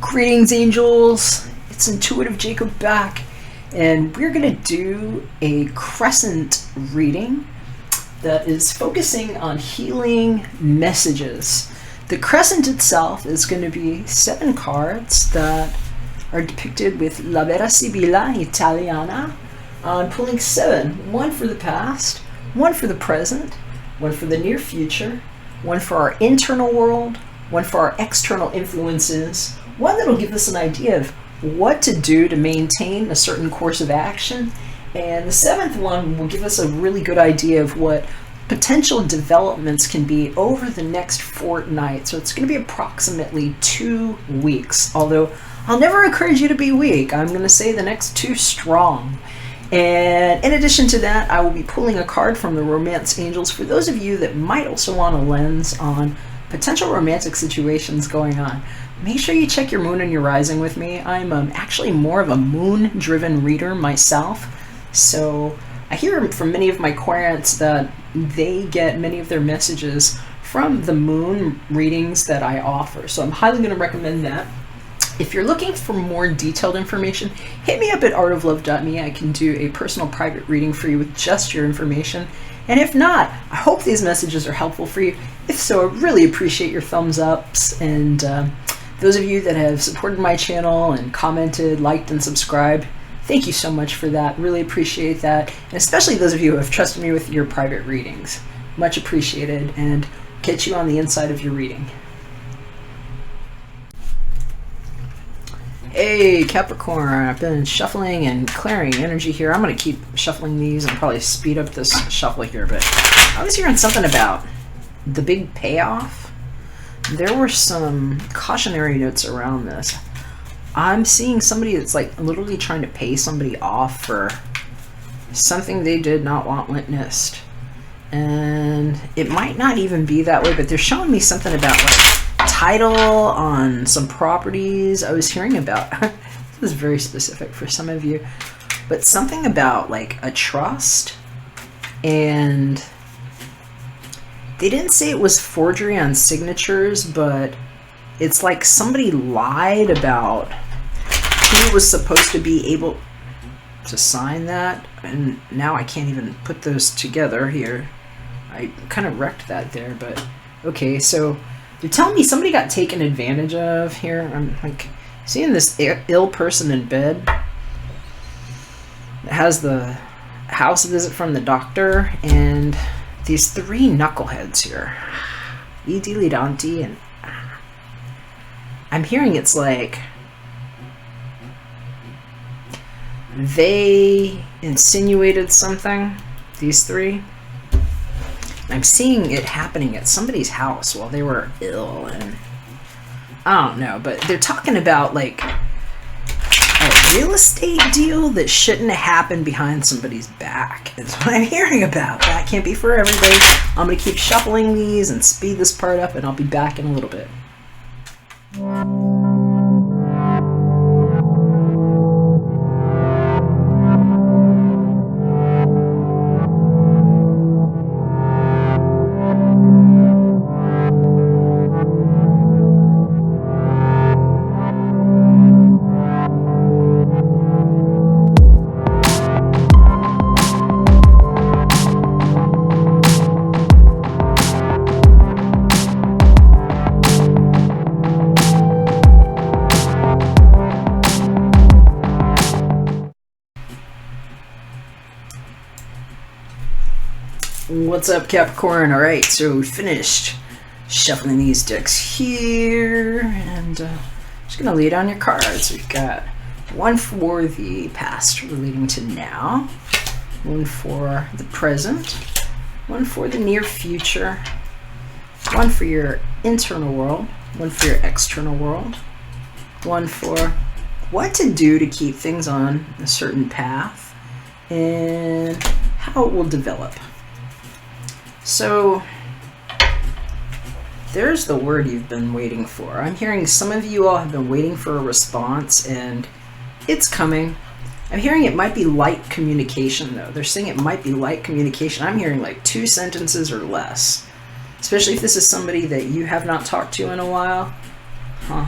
Greetings, angels. It's Intuitive Jacob back, and we're going to do a crescent reading that is focusing on healing messages. The crescent itself is going to be 7 cards that are depicted with La Vera Sibilla Italiana. I'm pulling 7, 1 for the past, 1 for the present, 1 for the near future, 1 for our internal world, 1 for our external influences, 1 that'll give us an idea of what to do to maintain a certain course of action, and the 7th one will give us a really good idea of what potential developments can be over the next fortnight. So it's going to be approximately 2 weeks, although I'll never encourage you to be weak. I'm going to say the next 2 strong. And in addition to that, I will be pulling a card from the Romance Angels for those of you that might also want a lens on potential romantic situations going on. Make sure you check your moon and your rising with me. I'm actually more of a moon-driven reader myself, so I hear from many of my clients that they get many of their messages from the moon readings that I offer, so I'm highly going to recommend that. If you're looking for more detailed information, hit me up at artoflove.me. I can do a personal private reading for you with just your information. And if not, I hope these messages are helpful for you. If so, I really appreciate your thumbs ups, and those of you that have supported my channel and commented, liked, and subscribed, thank you so much for that. Really appreciate that. And especially those of you who have trusted me with your private readings. Much appreciated, and catch you on the inside of your reading. Hey, Capricorn, I've been shuffling and clearing energy here. I'm going to keep shuffling these and probably speed up this shuffle here, but I was hearing something about the big payoff. There were some cautionary notes around this. I'm seeing somebody that's like literally trying to pay somebody off for something they did not want witnessed. And it might not even be that way, but they're showing me something about like title on some properties. I was hearing about, this is very specific for some of you, but something about like a trust, and they didn't say it was forgery on signatures, but it's like somebody lied about who was supposed to be able to sign that, and now I can't even put those together here. I kind of wrecked that there, but okay, so they're telling me somebody got taken advantage of here. I'm like seeing this ill person in bed that has the house visit from the doctor, and these 3 knuckleheads here. E dilidanti, and I'm hearing it's like they insinuated something, these 3. I'm seeing it happening at somebody's house while they were ill, and I don't know, but they're talking about like a real estate deal that shouldn't have happened behind somebody's back. Is what I'm hearing about. That can't be for everybody. I'm going to keep shuffling these and speed this part up, and I'll be back in a little bit. What's up, Capricorn? Alright, so we finished shuffling these decks here, and just going to lay down your cards. We've got 1 for the past relating to now, 1 for the present, 1 for the near future, 1 for your internal world, 1 for your external world, 1 for what to do to keep things on a certain path, and how it will develop. So there's the word you've been waiting for. I'm hearing some of you all have been waiting for a response, and it's coming. I'm hearing it might be light communication, though. They're saying it might be light communication. I'm hearing like 2 sentences or less. Especially if this is somebody that you have not talked to in a while. Huh.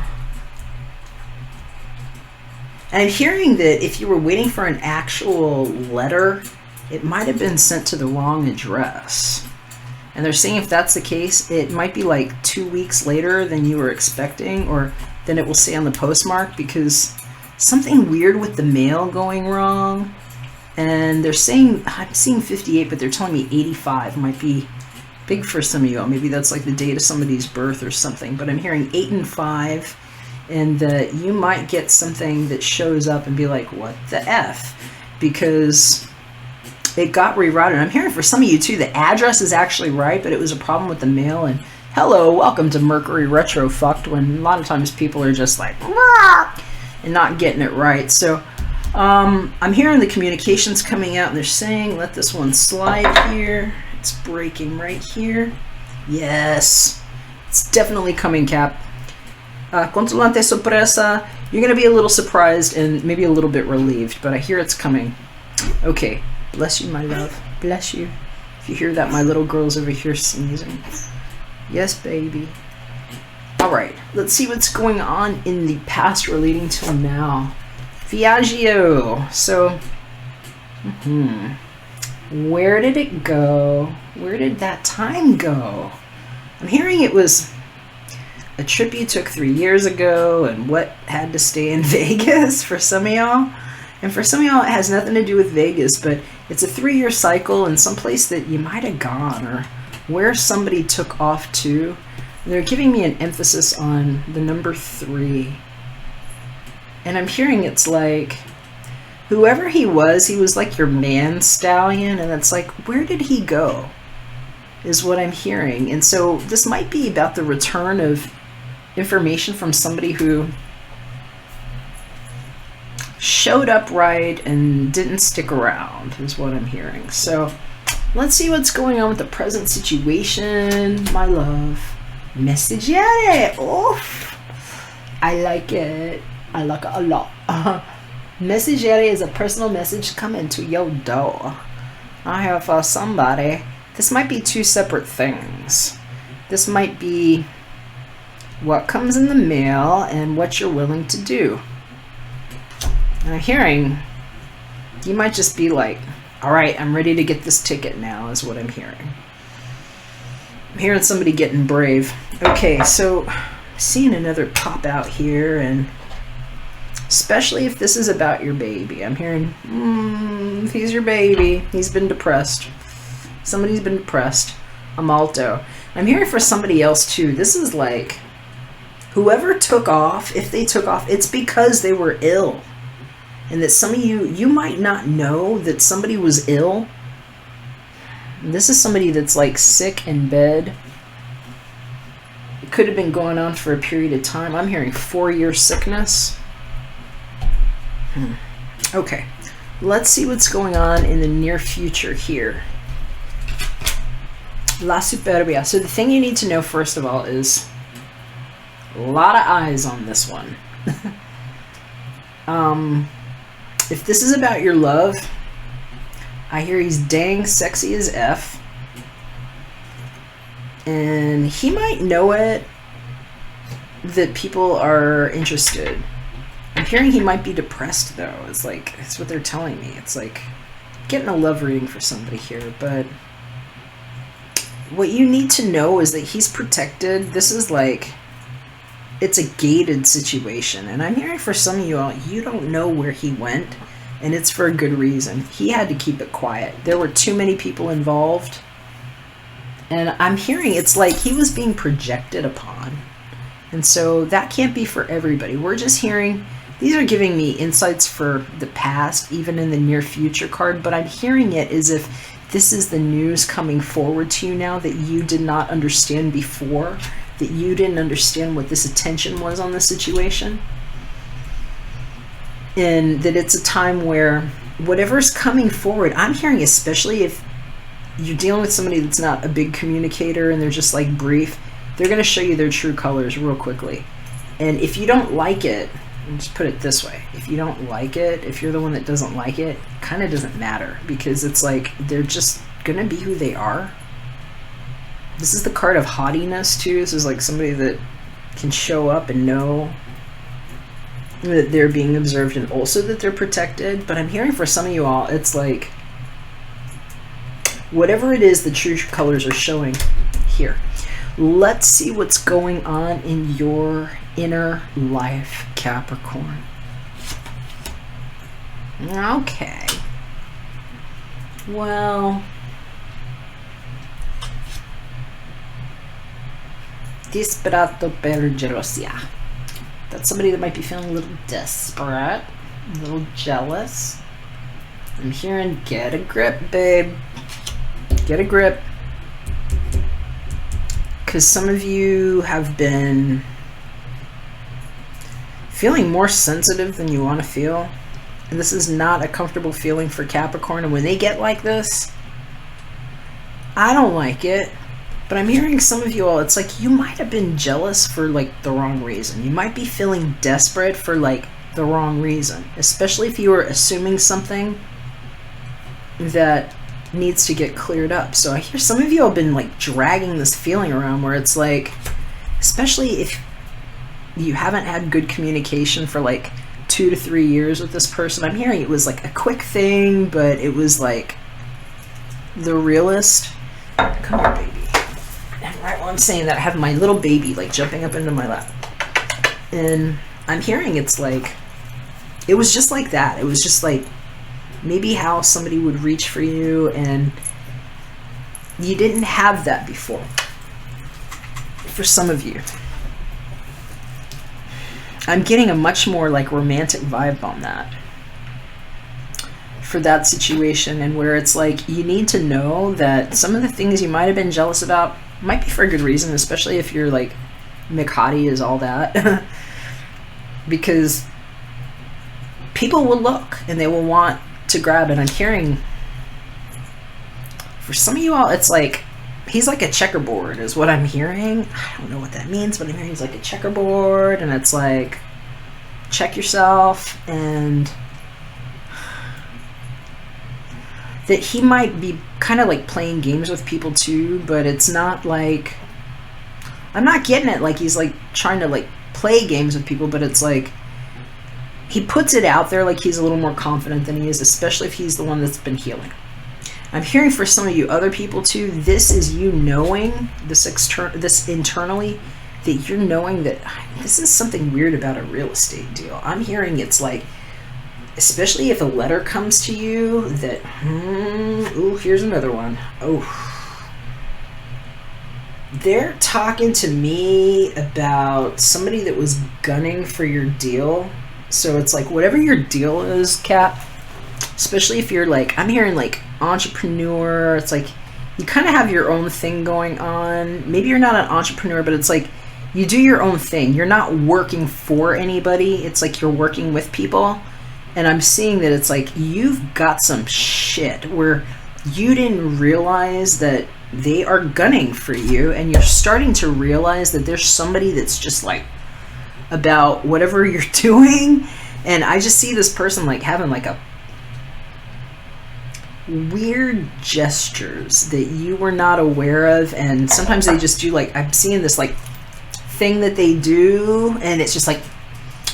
And I'm hearing that if you were waiting for an actual letter, it might have been sent to the wrong address. And they're saying if that's the case, it might be like 2 weeks later than you were expecting, or than it will say on the postmark, because something weird with the mail going wrong. And they're saying, I'm seeing 58, but they're telling me 85 might be big for some of you all. Maybe that's like the date of somebody's birth or something. But I'm hearing 8 and 5, and that you might get something that shows up and be like, what the F? Because it got rerouted. I'm hearing for some of you too, the address is actually right, but it was a problem with the mail. And hello, welcome to Mercury Retro Fucked, when a lot of times people are just like, "Rah!" and not getting it right. So I'm hearing the communications coming out, and they're saying, let this one slide here. It's breaking right here. Yes, it's definitely coming, Cap. Consolante sorpresa. You're going to be a little surprised and maybe a little bit relieved, but I hear it's coming. Okay, bless you, my love. Bless you. If you hear that, my little girl's over here sneezing. Yes, baby. Alright, let's see what's going on in the past relating till now. Viaggio. So, where did it go? Where did that time go? I'm hearing it was a trip you took 3 years ago, and what had to stay in Vegas for some of y'all. And for some of y'all, it has nothing to do with Vegas, but it's a 3-year cycle in some place that you might have gone, or where somebody took off to. They're giving me an emphasis on the number 3. And I'm hearing it's like, whoever he was like your man stallion, and it's like, where did he go? Is what I'm hearing. And so this might be about the return of information from somebody who showed up right and didn't stick around, is what I'm hearing. So let's see what's going on with the present situation, my love. Messaggere. Oof. I like it. I like it a lot. Messaggere is a personal message coming to your door. I have for somebody. This might be 2 separate things. This might be what comes in the mail and what you're willing to do. And I'm hearing you might just be like, all right, I'm ready to get this ticket now, is what I'm hearing. I'm hearing somebody getting brave. Okay, so I'm seeing another pop out here, and especially if this is about your baby. I'm hearing, if he's your baby, he's been depressed. Somebody's been depressed. A malto. I'm hearing for somebody else too. This is like, whoever took off, if they took off, it's because they were ill. And that some of you might not know that somebody was ill. This is somebody that's like sick in bed. It could have been going on for a period of time. I'm hearing 4-year sickness. Okay, let's see what's going on in the near future here. La Superbia. So the thing you need to know first of all is a lot of eyes on this one. If this is about your love, I hear he's dang sexy as F. And he might know it, that people are interested. I'm hearing he might be depressed though. It's like, it's what they're telling me. It's like getting a love reading for somebody here, but what you need to know is that he's protected. This is like, it's a gated situation. And I'm hearing for some of you all, you don't know where he went, and it's for a good reason. He had to keep it quiet. There were too many people involved. And I'm hearing it's like he was being projected upon. And so that can't be for everybody. We're just hearing, these are giving me insights for the past, even in the near future card, but I'm hearing it as if this is the news coming forward to you now that you did not understand before, that you didn't understand what this attention was on the situation. And that it's a time where whatever's coming forward, I'm hearing, especially if you're dealing with somebody that's not a big communicator and they're just like brief, they're going to show you their true colors real quickly. And if you don't like it, And just put it this way, if you don't like it, if you're the one that doesn't like it, kind of doesn't matter, because it's like they're just gonna be who they are. This is the card of haughtiness too. This is like somebody that can show up and know that they're being observed and also that they're protected. But I'm hearing for some of you all, it's like whatever it is the true colors are showing here. Let's see what's going on in your inner life, Capricorn. Okay. Well, disperato per gelosia. That's somebody that might be feeling a little desperate, a little jealous. I'm hearing get a grip, babe. Get a grip. Because some of you have been feeling more sensitive than you want to feel. And this is not a comfortable feeling for Capricorn. And when they get like this, I don't like it. But I'm hearing some of you all, it's like you might have been jealous for like the wrong reason. You might be feeling desperate for like the wrong reason. Especially if you were assuming something that needs to get cleared up. So I hear some of you have been like dragging this feeling around where it's like, especially if you haven't had good communication for like 2 to 3 years with this person. I'm hearing it was like a quick thing, but it was like the realist. Come here, baby. And right while I'm saying that, I have my little baby like jumping up into my lap. And I'm hearing it's like, it was just like that. It was just like maybe how somebody would reach for you, and you didn't have that before. For some of you, I'm getting a much more like romantic vibe on that for that situation, and where it's like you need to know that some of the things you might have been jealous about might be for a good reason, especially if you're like McHottie is all that. Because people will look and they will want to grab it. I'm hearing for some of you all, it's like he's like a checkerboard is what I'm hearing. I don't know what that means, but I'm hearing he's like a checkerboard, and it's like check yourself, and that he might be kind of like playing games with people too, but it's not like, I'm not getting it like he's like trying to like play games with people, but it's like he puts it out there like he's a little more confident than he is, especially if he's the one that's been healing. I'm hearing for some of you other people too, this is you knowing this internally, that you're knowing that this is something weird about a real estate deal. I'm hearing it's like, especially if a letter comes to you that, ooh, here's another one. Oh, they're talking to me about somebody that was gunning for your deal. So it's like whatever your deal is, Cap, especially if you're like, I'm hearing like entrepreneur, it's like you kind of have your own thing going on. Maybe you're not an entrepreneur, but it's like you do your own thing. You're not working for anybody. It's like you're working with people. And I'm seeing that it's like you've got some shit where you didn't realize that they are gunning for you, and you're starting to realize that there's somebody that's just like about whatever you're doing. And I just see this person like having like a weird gestures that you were not aware of, and sometimes they just do like, I'm seeing this like thing that they do, and it's just like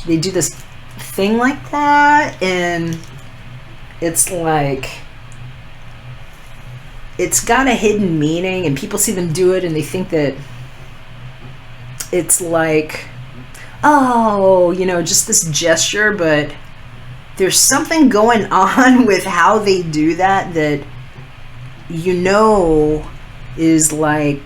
they do this thing like that, and it's like it's got a hidden meaning, and people see them do it and they think that it's like, oh, you know, just this gesture, but there's something going on with how they do that that you know is like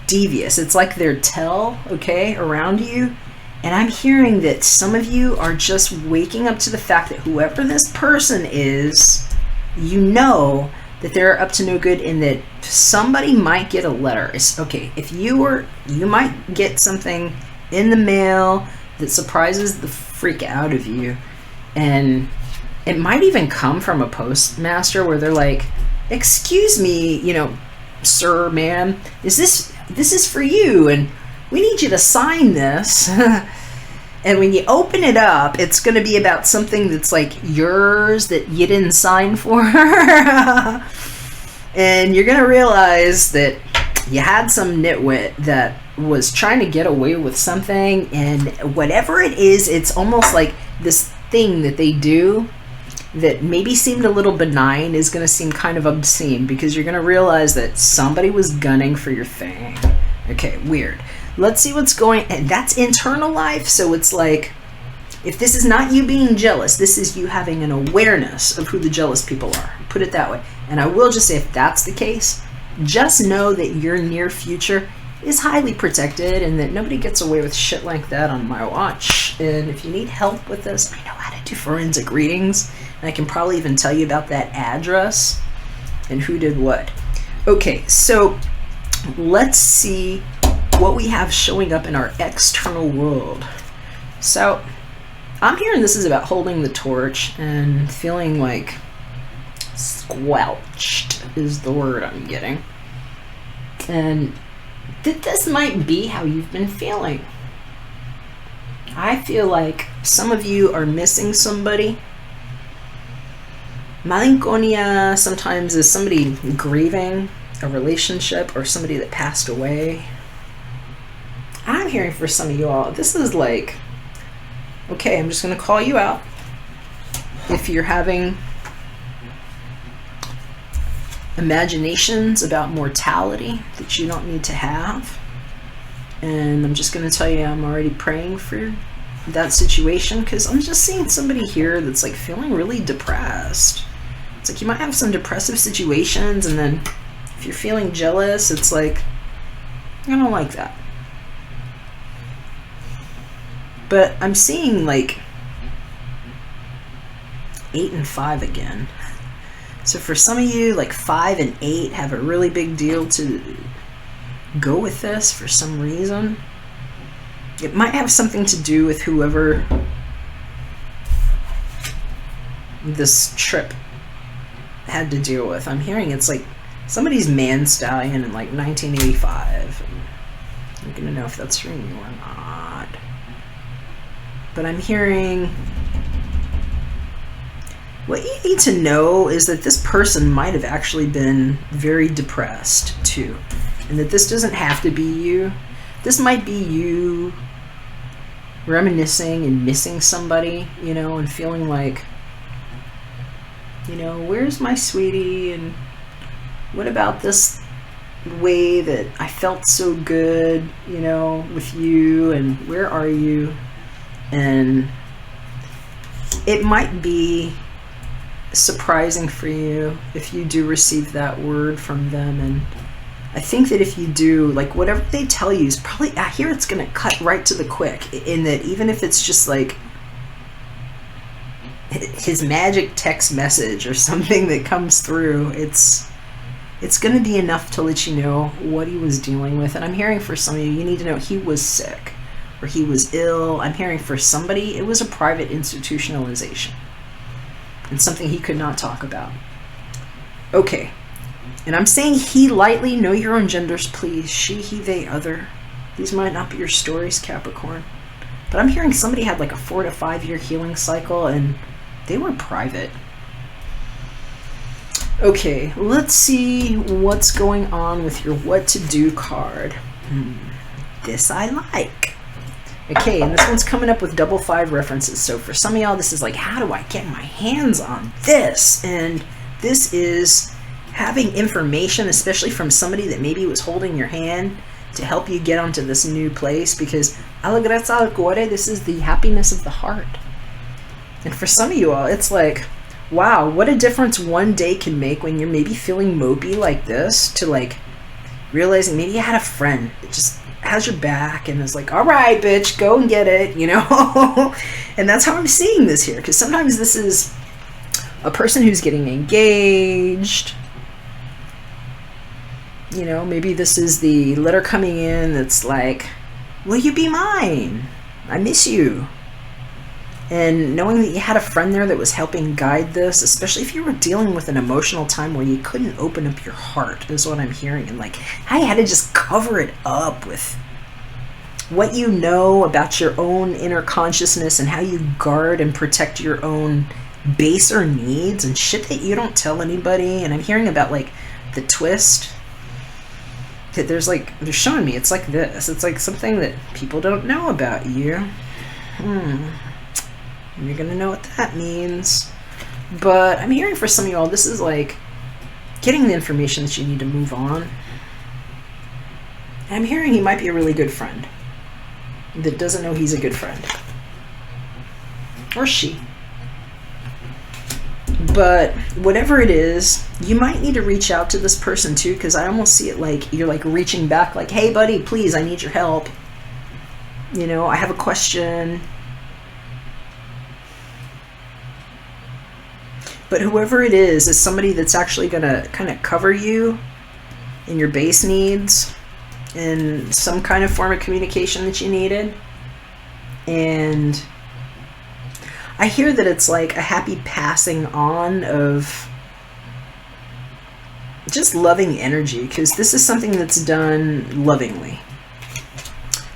devious. It's like their tell, okay, around you. And I'm hearing that some of you are just waking up to the fact that whoever this person is, you know that they're up to no good, and that somebody might get a letter. It's okay, if you might get something in the mail that surprises the freak out of you. And it might even come from a postmaster where they're like, excuse me, you know, sir, ma'am, this is for you, and we need you to sign this. And when you open it up, it's going to be about something that's like yours that you didn't sign for. And you're going to realize that you had some nitwit that was trying to get away with something. And whatever it is, it's almost like this thing that they do that maybe seemed a little benign is going to seem kind of obscene, because you're going to realize that somebody was gunning for your thing. Okay, weird. Let's see what's going, and that's internal life. So it's like, if this is not you being jealous, this is you having an awareness of who the jealous people are. Put it that way. And I will just say, if that's the case, just know that your near future is highly protected and that nobody gets away with shit like that on my watch. And if you need help with this, I know how to do forensic readings. And I can probably even tell you about that address and who did what. Okay, so let's see what we have showing up in our external world. So I'm hearing this is about holding the torch and feeling like squelched is the word I'm getting. And this might be how you've been feeling. I feel like some of you are missing somebody. Malinconia sometimes is somebody grieving a relationship or somebody that passed away. I'm hearing for some of you all, this is like, okay, I'm just going to call you out. If you're having imaginations about mortality that you don't need to have, and I'm just going to tell you I'm already praying for that situation, because I'm just seeing somebody here that's like feeling really depressed. It's like you might have some depressive situations, and then if you're feeling jealous, it's like, I don't like that. But I'm seeing like 8 and 5 again. So for some of you, like 5 and 8 have a really big deal to go with this for some reason. It might have something to do with whoever this trip had to deal with. I'm hearing it's like somebody's man stallion in like 1985. I'm gonna know if that's for you or not. But I'm hearing what you need to know is that this person might have actually been very depressed too, and that this doesn't have to be you. This might be you reminiscing and missing somebody, you know, and feeling like, you know, where's my sweetie, and what about this way that I felt so good, you know, with you, and where are you? And it might be surprising for you if you do receive that word from them. And I think that if you do, like, whatever they tell you is probably, I hear it's going to cut right to the quick, in that even if it's just like his magic text message or something that comes through, it's going to be enough to let you know what he was dealing with. And I'm hearing for some of you, you need to know he was sick or he was ill. I'm hearing for somebody, it was a private institutionalization and something he could not talk about. Okay. And I'm saying he lightly. Know your own genders, please. She, he, they, other. These might not be your stories, Capricorn. But I'm hearing somebody had like a 4 to 5 year healing cycle and they were private. Okay, let's see what's going on with your what to do card. This I like. Okay, and this one's coming up with double 5 references. So for some of y'all, this is like, how do I get my hands on this? And this is having information, especially from somebody that maybe was holding your hand to help you get onto this new place, because Alegranza al cuore, this is the happiness of the heart. And for some of you all, it's like, wow, what a difference one day can make when you're maybe feeling mopey like this, to like realizing maybe you had a friend that just has your back and is like, all right, bitch, go and get it, you know? And that's how I'm seeing this here, because sometimes this is a person who's getting engaged. You know, maybe this is the letter coming in that's like, will you be mine? I miss you. And knowing that you had a friend there that was helping guide this, especially if you were dealing with an emotional time where you couldn't open up your heart, is what I'm hearing. And like, I had to just cover it up with what you know about your own inner consciousness and how you guard and protect your own baser needs and shit that you don't tell anybody. And I'm hearing about like the twist that they're showing me it's like this. It's like something that people don't know about you. You're gonna know what that means. But I'm hearing for some of y'all, this is like getting the information that you need to move on. And I'm hearing he might be a really good friend that doesn't know he's a good friend. Or she. But whatever it is, you might need to reach out to this person too, because I almost see it like you're like reaching back like, hey buddy, please, I need your help. You know, I have a question. But whoever it is somebody that's actually going to kind of cover you in your base needs in some kind of form of communication that you needed. And I hear that it's like a happy passing on of just loving energy, because this is something that's done lovingly.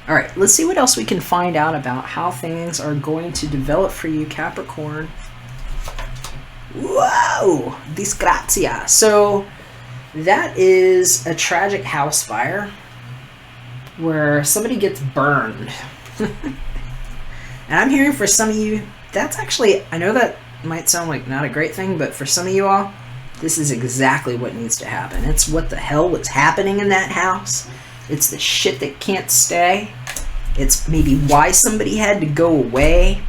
All right, let's see what else we can find out about how things are going to develop for you, Capricorn. Whoa! Disgrazia. So that is a tragic house fire where somebody gets burned. And I'm hearing for some of you, that's actually, I know that might sound like not a great thing, but for some of you all, this is exactly what needs to happen. It's what the hell was happening in that house. It's the shit that can't stay. It's maybe why somebody had to go away.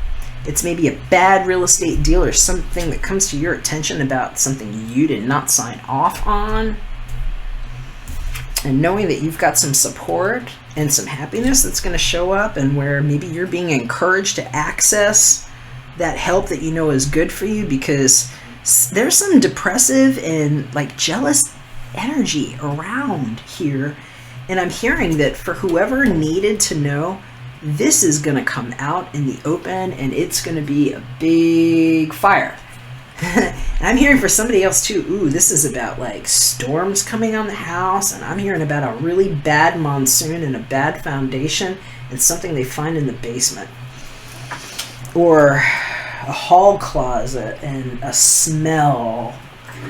It's maybe a bad real estate deal or something that comes to your attention about something you did not sign off on. And knowing that you've got some support and some happiness that's going to show up, and where maybe you're being encouraged to access that help that you know is good for you, because there's some depressive and like jealous energy around here. And I'm hearing that for whoever needed to know, this is going to come out in the open, and it's going to be a big fire. And I'm hearing for somebody else too, ooh, this is about like storms coming on the house, and I'm hearing about a really bad monsoon and a bad foundation and something they find in the basement. Or a hall closet and a smell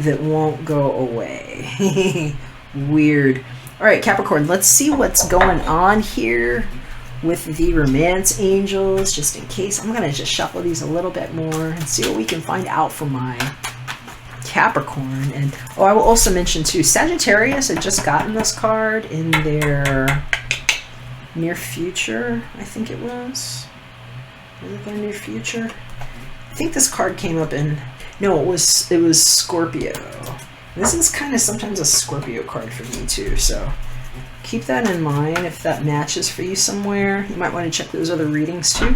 that won't go away. Weird. All right, Capricorn, let's see what's going on here with the romance angels, just in case. I'm going to just shuffle these a little bit more and see what we can find out for my Capricorn. And I will also mention too, Sagittarius had just gotten this card in their near future, I think it was. Was it their near future? I think this card came up in, no, it was Scorpio. This is kind of sometimes a Scorpio card for me too, so keep that in mind if that matches for you somewhere. You might want to check those other readings too.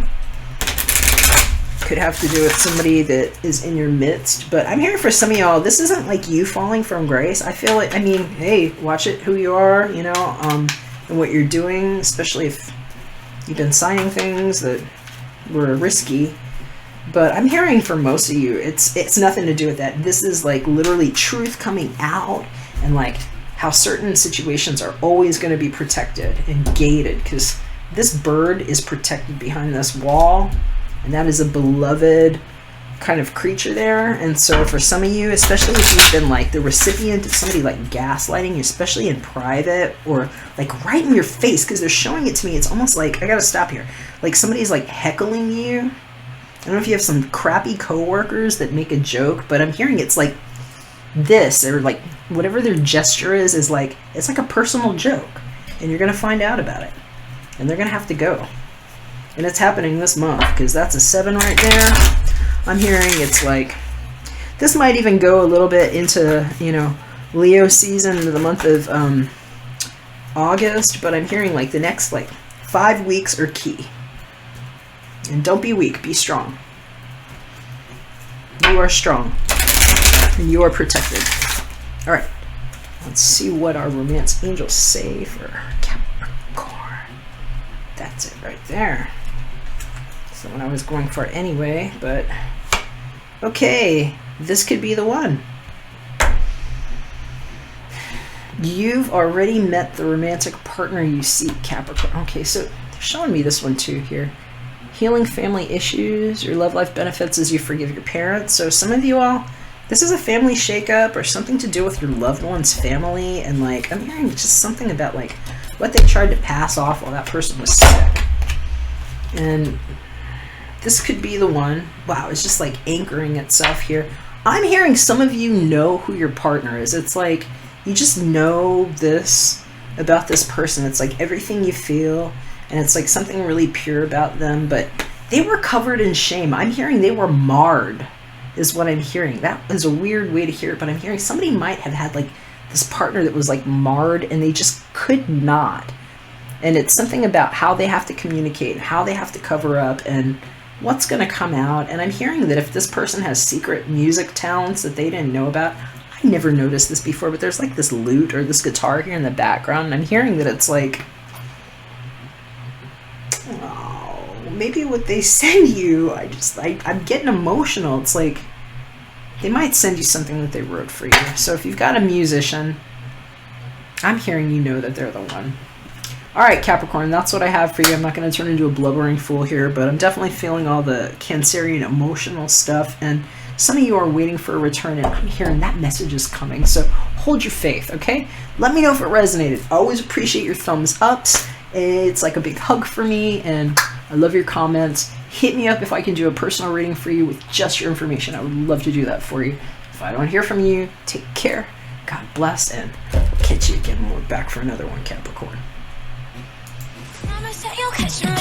Could have to do with somebody that is in your midst. But I'm hearing for some of y'all, this isn't like you falling from grace. I feel like, I mean, hey, watch it who you are, you know, and what you're doing, especially if you've been signing things that were risky. But I'm hearing for most of you, it's nothing to do with that. This is like literally truth coming out, and like how certain situations are always going to be protected and gated, because this bird is protected behind this wall, and that is a beloved kind of creature there. And so for some of you, especially if you've been like the recipient of somebody like gaslighting you, especially in private or like right in your face, because they're showing it to me, it's almost like, I gotta stop here, like somebody's like heckling you. I don't know if you have some crappy coworkers that make a joke, but I'm hearing it's like this, or like whatever their gesture is like, it's like a personal joke, and you're going to find out about it, and they're going to have to go. And it's happening this month, because that's a 7 right there. I'm hearing it's like, this might even go a little bit into, you know, Leo season, into the month of August, but I'm hearing like the next like 5 weeks are key. And don't be weak, be strong. You are strong. And you are protected. All right. Let's see what our romance angels say for Capricorn. That's it right there. That's the one I was going for anyway, but okay, this could be the one. You've already met the romantic partner you seek, Capricorn. Okay, so showing me this one too here. Healing family issues. Your love life benefits as you forgive your parents. So some of you all, this is a family shakeup or something to do with your loved one's family. And like, I'm hearing just something about like what they tried to pass off while that person was sick. And this could be the one. Wow, it's just like anchoring itself here. I'm hearing some of you know who your partner is. It's like you just know this about this person. It's like everything you feel, and it's like something really pure about them, but they were covered in shame. I'm hearing they were marred is what I'm hearing. That is a weird way to hear it, but I'm hearing somebody might have had like this partner that was like marred and they just could not. And it's something about how they have to communicate, how they have to cover up, and what's going to come out. And I'm hearing that if this person has secret music talents that they didn't know about, I never noticed this before, but there's like this lute or this guitar here in the background, and I'm hearing that it's like, oh, maybe what they send you, I'm getting emotional. It's like they might send you something that they wrote for you. So if you've got a musician, I'm hearing you know that they're the one. All right, Capricorn, that's what I have for you. I'm not going to turn into a blubbering fool here, but I'm definitely feeling all the Cancerian emotional stuff, and some of you are waiting for a return, and I'm hearing that message is coming. So hold your faith, okay? Let me know if it resonated. Always appreciate your thumbs ups. It's like a big hug for me, and I love your comments. Hit me up if I can do a personal reading for you with just your information. I would love to do that for you. If I don't hear from you, take care. God bless, and I'll catch you again when we're back for another one, Capricorn. Promise that you'll catch your